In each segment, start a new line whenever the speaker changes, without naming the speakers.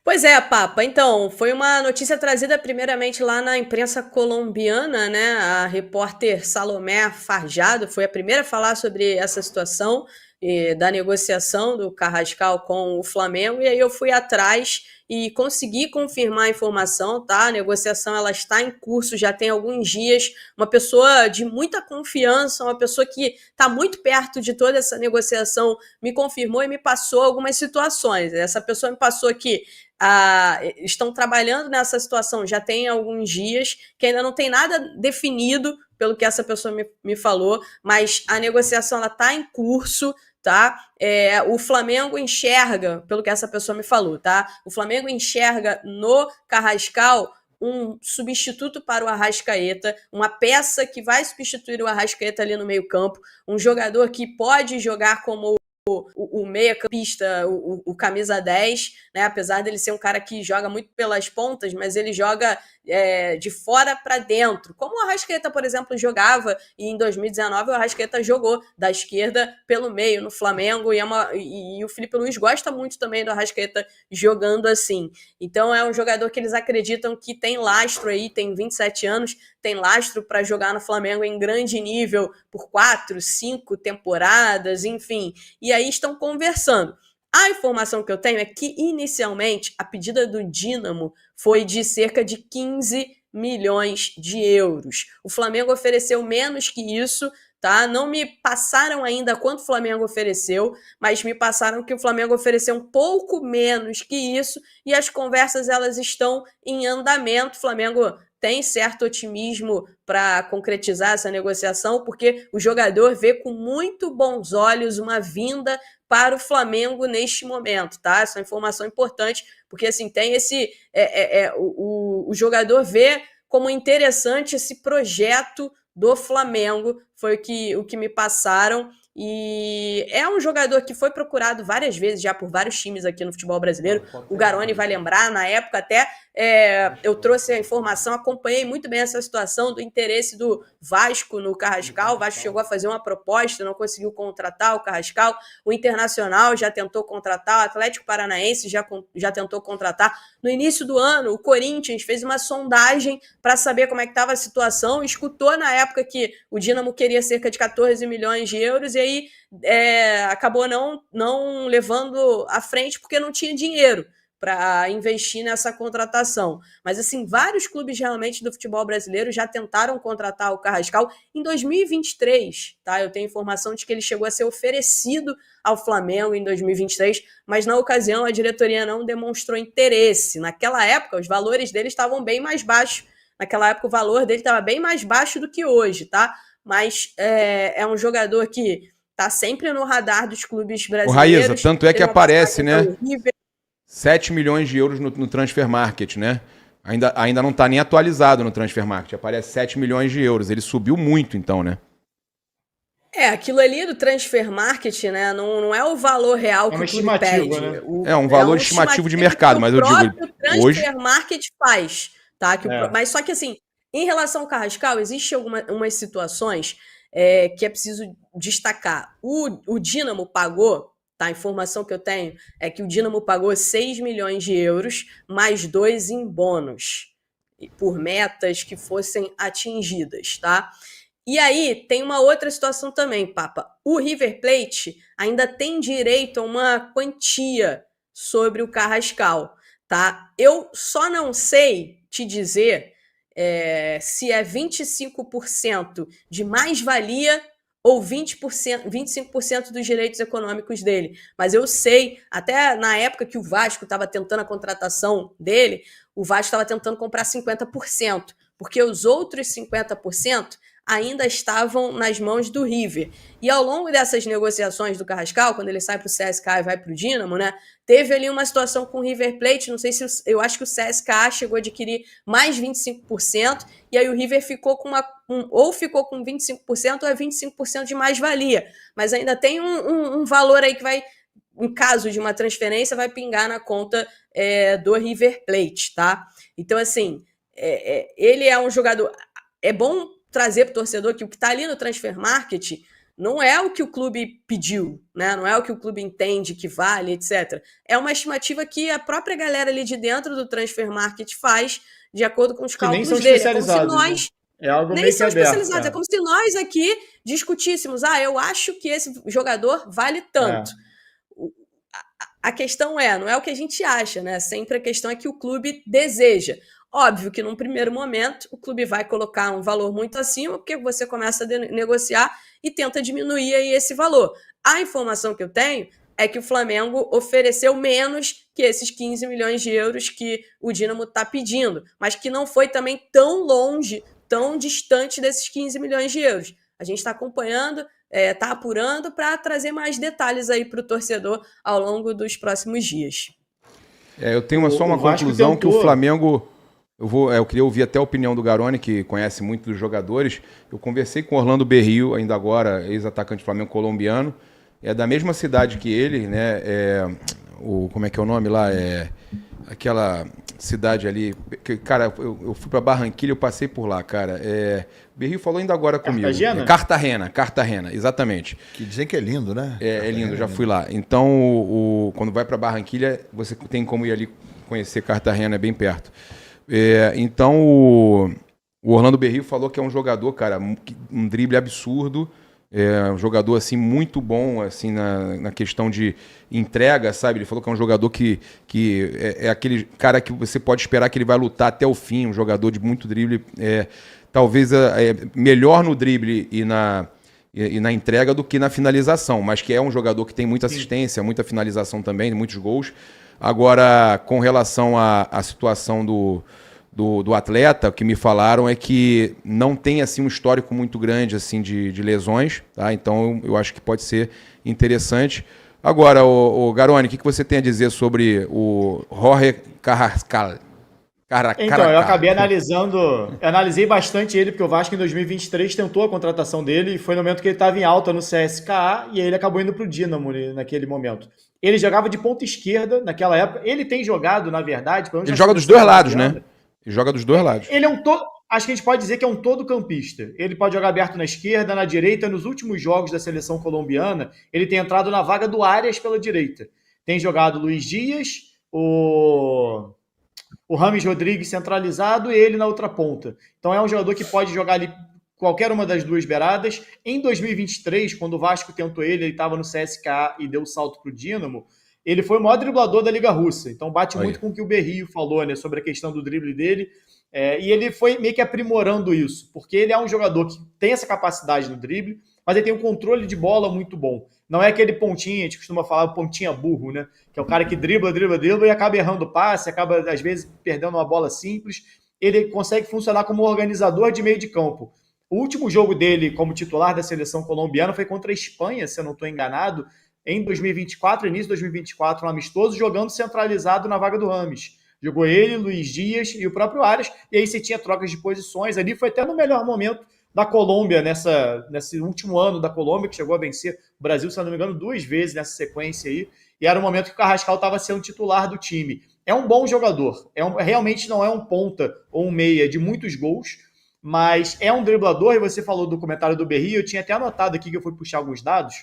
Pois é, Papa. Então, foi uma notícia trazida primeiramente lá na imprensa colombiana, né? A repórter Salomé Farjado foi a primeira a falar sobre essa situação da negociação do Carrascal com o Flamengo, e aí eu fui atrás e consegui confirmar a informação, tá? A negociação ela está em curso já tem alguns dias. Uma pessoa de muita confiança, uma pessoa que está muito perto de toda essa negociação, me confirmou e me passou algumas situações. Essa pessoa me passou que estão trabalhando nessa situação já tem alguns dias, que ainda não tem nada definido, pelo que essa pessoa me falou, mas a negociação está em curso, tá? O Flamengo enxerga, pelo que essa pessoa me falou, tá? O Flamengo enxerga no Carrascal um substituto para o Arrascaeta, uma peça que vai substituir o Arrascaeta ali no meio-campo, um jogador que pode jogar como o meia-campista, o camisa 10, né? Apesar dele ser um cara que joga muito pelas pontas, mas ele joga de fora para dentro, como o Arrascaeta, por exemplo, jogava, e em 2019 o Arrascaeta jogou da esquerda pelo meio no Flamengo, e o Felipe Luiz gosta muito também do Arrascaeta jogando assim. Então é um jogador que eles acreditam que tem lastro aí, tem 27 anos, tem lastro para jogar no Flamengo em grande nível por 4, 5 temporadas, enfim. E aí estão conversando. A informação que eu tenho é que, inicialmente, a pedida do Dínamo foi de cerca de 15 milhões de euros. O Flamengo ofereceu menos que isso, tá? Não me passaram ainda quanto o Flamengo ofereceu, mas me passaram que o Flamengo ofereceu um pouco menos que isso e as conversas elas estão em andamento. O Flamengo tem certo otimismo para concretizar essa negociação, porque o jogador vê com muito bons olhos uma vinda para o Flamengo neste momento, tá? Essa é uma informação importante, porque assim tem o jogador vê como interessante esse projeto do Flamengo, foi o que me passaram. E é um jogador que foi procurado várias vezes já por vários times aqui no futebol brasileiro. O Garoni vai lembrar, na época até eu trouxe a informação, acompanhei muito bem essa situação do interesse do Vasco no Carrascal. O Vasco chegou a fazer uma proposta, não conseguiu contratar o Carrascal. O Internacional já tentou contratar, o Atlético Paranaense já tentou contratar. No início do ano, o Corinthians fez uma sondagem para saber como é que estava a situação, escutou na época que o Dínamo queria cerca de 14 milhões de euros e aí acabou não levando à frente porque não tinha dinheiro para investir nessa contratação. Mas, assim, vários clubes realmente do futebol brasileiro já tentaram contratar o Carrascal em 2023, tá? Eu tenho informação de que ele chegou a ser oferecido ao Flamengo em 2023, mas na ocasião a diretoria não demonstrou interesse. Naquela época, os valores dele estavam bem mais baixos. Naquela época, o valor dele estava bem mais baixo do que hoje, tá? Mas é um jogador que está sempre no radar dos clubes brasileiros.
Raíza, tanto é que aparece, né? 7 milhões de euros no Transfer Market, né? Ainda não está nem atualizado no Transfer Market. Aparece 7 milhões de euros. Ele subiu muito, então, né?
Aquilo ali do Transfer Market, né? Não é o valor real que o clube pede.
Né? É um valor estimativo de mercado, mas eu digo hoje.
O Transfer Market faz, tá? Mas só que assim, em relação ao Carrascal, existem algumas situações que é preciso destacar. O Dínamo pagou, tá? A informação que eu tenho é que o Dínamo pagou 6 milhões de euros mais 2 em bônus por metas que fossem atingidas, tá? E aí tem uma outra situação também, Papa. O River Plate ainda tem direito a uma quantia sobre o Carrascal, tá? Eu só não sei te dizer se é 25% de mais-valia ou 20%, 25% dos direitos econômicos dele. Mas eu sei, até na época que o Vasco estava tentando a contratação dele, o Vasco estava tentando comprar 50%, porque os outros 50% ainda estavam nas mãos do River. E ao longo dessas negociações do Carrascal, quando ele sai para o CSKA e vai para o Dínamo, né, teve ali uma situação com o River Plate, não sei se eu acho que o CSKA chegou a adquirir mais 25%, e aí o River ficou com ou ficou com 25% ou é 25% de mais-valia. Mas ainda tem um valor aí que vai, em caso de uma transferência, vai pingar na conta do River Plate, tá? Então, assim, ele é um jogador... É bom trazer para o torcedor que o que está ali no Transfer Market não é o que o clube pediu, né? Não é o que o clube entende que vale, etc. É uma estimativa que a própria galera ali de dentro do Transfer Market faz de acordo com os
que nem são
cálculos dele. É como se
especializados,
nós...
né? É algo
Nem
meio que
são
aberto.
especializados. É como se nós aqui discutíssemos. Eu acho que esse jogador vale tanto. A questão não é o que a gente acha, né? Sempre a questão é que o clube deseja. Óbvio que num primeiro momento o clube vai colocar um valor muito acima, porque você começa a negociar e tenta diminuir aí esse valor. A informação que eu tenho é que o Flamengo ofereceu menos que esses 15 milhões de euros que o Dínamo está pedindo, mas que não foi também tão longe, tão distante desses 15 milhões de euros. A gente está acompanhando, está apurando para trazer mais detalhes aí para o torcedor ao longo dos próximos dias.
Eu tenho só uma conclusão que o Flamengo... Eu queria ouvir até a opinião do Garoni, que conhece muito dos jogadores. Eu conversei com o Orlando Berrio, ainda agora, ex-atacante do Flamengo colombiano. É da mesma cidade que ele, né? Como é que é o nome lá? Aquela cidade ali. Cara, eu fui para Barranquilla, eu passei por lá, cara. Berrio falou ainda agora comigo. Cartagena, exatamente.
Que dizem que é lindo, né?
É lindo, já fui lá. Então, quando vai para Barranquilla, você tem como ir ali conhecer Cartagena, é bem perto. Então o Orlando Berrio falou que é um jogador, cara, um drible absurdo, um jogador assim muito bom assim na questão de entrega, sabe? Ele falou que é um jogador que é aquele cara que você pode esperar que ele vai lutar até o fim, um jogador de muito drible, talvez melhor no drible e na entrega do que na finalização, mas que é um jogador que tem muita assistência, muita finalização também, muitos gols. Agora, com relação à situação do atleta, o que me falaram é que não tem assim um histórico muito grande assim de lesões, tá? Então eu acho que pode ser interessante. Agora, o Garoni, o que você tem a dizer sobre o Jorge Carrascal?
Então, eu acabei analisei bastante ele, porque o Vasco em 2023 tentou a contratação dele e foi no momento que ele estava em alta no CSKA e aí ele acabou indo para o Dínamo naquele momento. Ele jogava de ponta esquerda naquela época. Ele tem jogado, na verdade...
Ele joga dos dois lados, né? Ele joga dos dois lados.
Ele é acho que a gente pode dizer que é um todo-campista. Ele pode jogar aberto na esquerda, na direita. Nos últimos jogos da seleção colombiana, ele tem entrado na vaga do Arias pela direita. Tem jogado Luiz Dias, o Rames Rodrigues centralizado e ele na outra ponta. Então é um jogador que pode jogar ali qualquer uma das duas beiradas. Em 2023, quando o Vasco tentou ele estava no CSKA e deu o salto para o Dínamo, ele foi o maior driblador da Liga Russa. Então bate muito com o que o Berrio falou, né, sobre a questão do drible dele. E ele foi meio que aprimorando isso, porque ele é um jogador que tem essa capacidade no drible, mas ele tem um controle de bola muito bom. Não é aquele pontinha, a gente costuma falar pontinha burro, né? Que é o cara que dribla e acaba errando o passe, acaba, às vezes, perdendo uma bola simples. Ele consegue funcionar como organizador de meio de campo. O último jogo dele como titular da seleção colombiana foi contra a Espanha, se eu não estou enganado, em 2024, início de 2024, um amistoso, jogando centralizado na vaga do Rames. Jogou ele, Luiz Dias e o próprio Arias, e aí você tinha trocas de posições. Ali foi até no melhor momento da Colômbia, nesse último ano da Colômbia, que chegou a vencer o Brasil, se não me engano, 2 vezes nessa sequência aí, e era o momento que o Carrascal estava sendo titular do time. É um bom jogador, realmente não é um ponta ou um meia de muitos gols, mas é um driblador, e você falou do comentário do Berrio, eu tinha até anotado aqui que eu fui puxar alguns dados.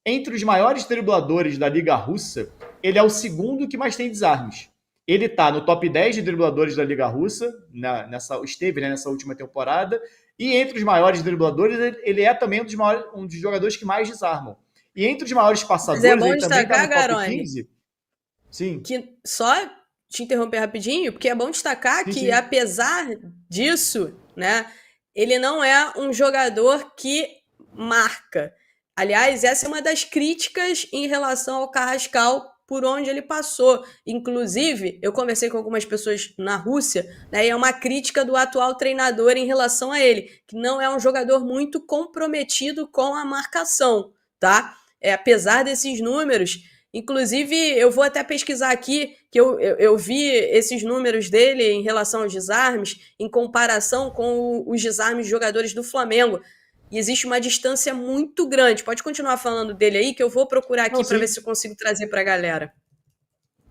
Entre os maiores dribladores da Liga Russa, ele é o segundo que mais tem desarmes. Ele está no top 10 de dribladores da Liga Russa, esteve nessa última temporada, e entre os maiores dribladores, ele é também um dos jogadores que mais desarmam. E entre os maiores passadores,
mas é bom
ele também está no top
Garoni,
15. Sim.
Que só te interromper rapidinho, porque é bom destacar que, apesar disso, né, ele não é um jogador que marca. Aliás, essa é uma das críticas em relação ao Carrascal por onde ele passou. Inclusive, eu conversei com algumas pessoas na Rússia, né, e é uma crítica do atual treinador em relação a ele, que não é um jogador muito comprometido com a marcação, tá? Apesar desses números, inclusive eu vou até pesquisar aqui, que eu vi esses números dele em relação aos desarmes, em comparação com os desarmes de jogadores do Flamengo. E existe uma distância muito grande. Pode continuar falando dele aí, que eu vou procurar aqui para ver se eu consigo trazer para a galera.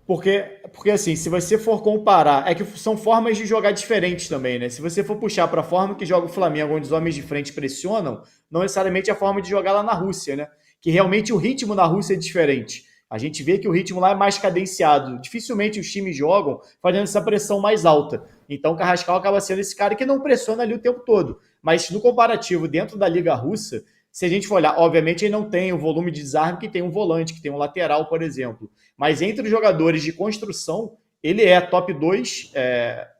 Porque porque assim, se você for comparar, é que são formas de jogar diferentes também, né? Se você for puxar para a forma que joga o Flamengo, onde os homens de frente pressionam, não necessariamente a forma de jogar lá na Rússia, né? Que realmente o ritmo na Rússia é diferente. A gente vê que o ritmo lá é mais cadenciado. Dificilmente os times jogam fazendo essa pressão mais alta. Então o Carrascal acaba sendo esse cara que não pressiona ali o tempo todo. Mas no comparativo, dentro da Liga Russa, se a gente for olhar, obviamente ele não tem o volume de desarme que tem um volante, que tem um lateral, por exemplo. Mas entre os jogadores de construção, ele é top 2,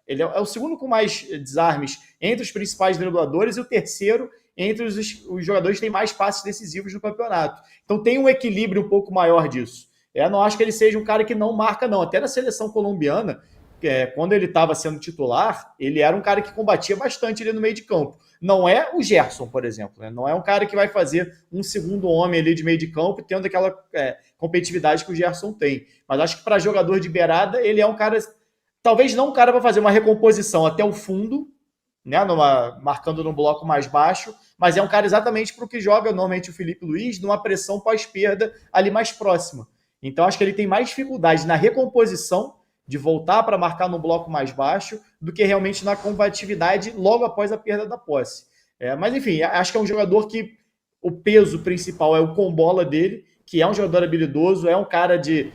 ele é o segundo com mais desarmes entre os principais dribladores e o terceiro entre os jogadores que têm mais passes decisivos no campeonato. Então tem um equilíbrio um pouco maior disso. Eu não acho que ele seja um cara que não marca, não. Até na seleção colombiana, quando ele estava sendo titular, ele era um cara que combatia bastante ali no meio de campo. Não é o Gerson, por exemplo, né? Não é um cara que vai fazer um segundo homem ali de meio de campo, tendo aquela competitividade que o Gerson tem. Mas acho que para jogador de beirada, ele é um cara, talvez não um cara para fazer uma recomposição até o fundo, né? Marcando num bloco mais baixo, mas é um cara exatamente para o que joga normalmente o Felipe Luiz, numa pressão pós-perda ali mais próxima. Então acho que ele tem mais dificuldade na recomposição, de voltar para marcar no bloco mais baixo, do que realmente na combatividade logo após a perda da posse. Mas enfim, acho que é um jogador que o peso principal é o com-bola dele, que é um jogador habilidoso, é um cara de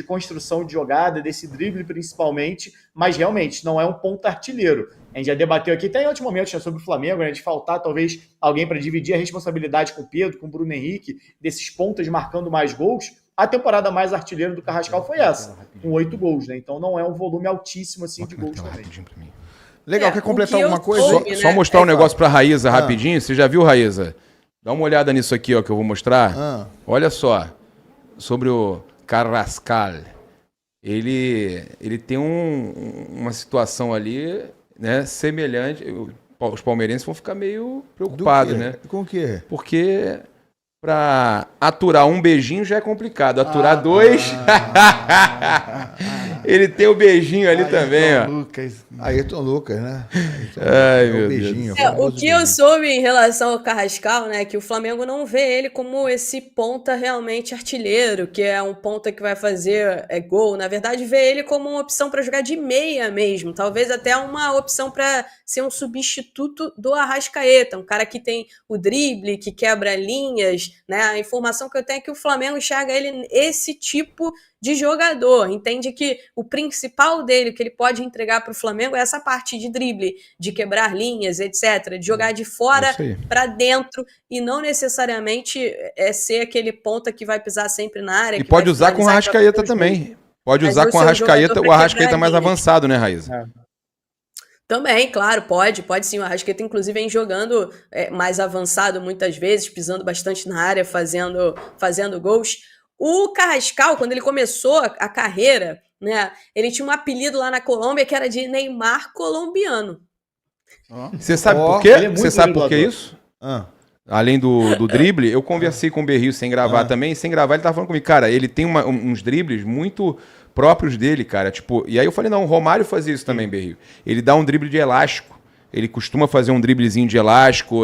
construção de jogada, desse drible principalmente, mas realmente não é um ponta artilheiro. A gente já debateu aqui até em outros momentos, né, sobre o Flamengo, né, de faltar talvez alguém para dividir a responsabilidade com o Pedro, com o Bruno Henrique, desses pontas marcando mais gols. A temporada mais artilheira do Carrascal foi essa, com 8 gols, né? Então não é um volume altíssimo assim de gols também.
Legal, quer completar alguma coisa?
Só mostrar um negócio pra Raíza rapidinho. Você já viu, Raíza? Dá uma olhada nisso aqui, ó, que eu vou mostrar. Olha só, sobre o Carrascal. Ele tem uma situação ali, né, semelhante. Os palmeirenses vão ficar meio preocupados, né?
Com o quê?
Porque para aturar um beijinho já é complicado. Aturar dois... Ele tem o beijinho ali também, ó.
Ayrton Lucas, né?
Ai, meu beijinho,
Deus. O que eu soube em relação ao Carrascal, né, que o Flamengo não vê ele como esse ponta realmente artilheiro, que é um ponta que vai fazer gol. Na verdade, vê ele como uma opção para jogar de meia mesmo. Talvez até uma opção para ser um substituto do Arrascaeta, um cara que tem o drible, que quebra linhas, né? A informação que eu tenho é que o Flamengo enxerga ele esse tipo de jogador, entende que o principal dele, que ele pode entregar para o Flamengo, é essa parte de drible, de quebrar linhas, etc., de jogar de fora para dentro e não necessariamente ser aquele ponta que vai pisar sempre na área.
E pode usar com o Arrascaeta também. Pode usar com o Arrascaeta mais avançado, né, Raíza?
Também, claro, pode sim. O Arrascaeta, inclusive, vem jogando mais avançado muitas vezes, pisando bastante na área, fazendo gols. O Carrascal, quando ele começou a carreira, né, ele tinha um apelido lá na Colômbia que era de Neymar colombiano.
Você sabe por quê? Você sabe por que isso? Além do drible, eu conversei com o Berrio sem gravar também. Sem gravar, ele tava falando comigo, cara, ele tem uns dribles muito próprios dele, cara. Tipo, e aí eu falei, não, o Romário fazia isso também, Berrio. Ele dá um drible de elástico. Ele costuma fazer um driblezinho de elástico,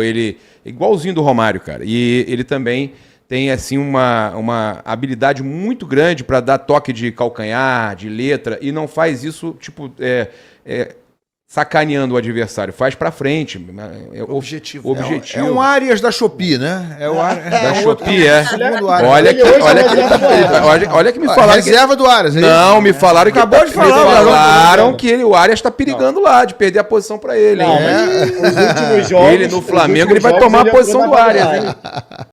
igualzinho do Romário, cara. E ele também tem assim uma habilidade muito grande para dar toque de calcanhar, de letra, e não faz isso tipo sacaneando o adversário, faz para frente.
Objetivo. É um Arias da Shopee, né?
É o Arias da Shopee, Olha que me falaram.
Reserva do Arias.
Não, me falaram que
acabou de falar.
Me falaram que o Arias está perigando lá, de perder a posição para ele.
Não, mas os últimos jogos,
ele no Flamengo, ele vai tomar a posição do Arias.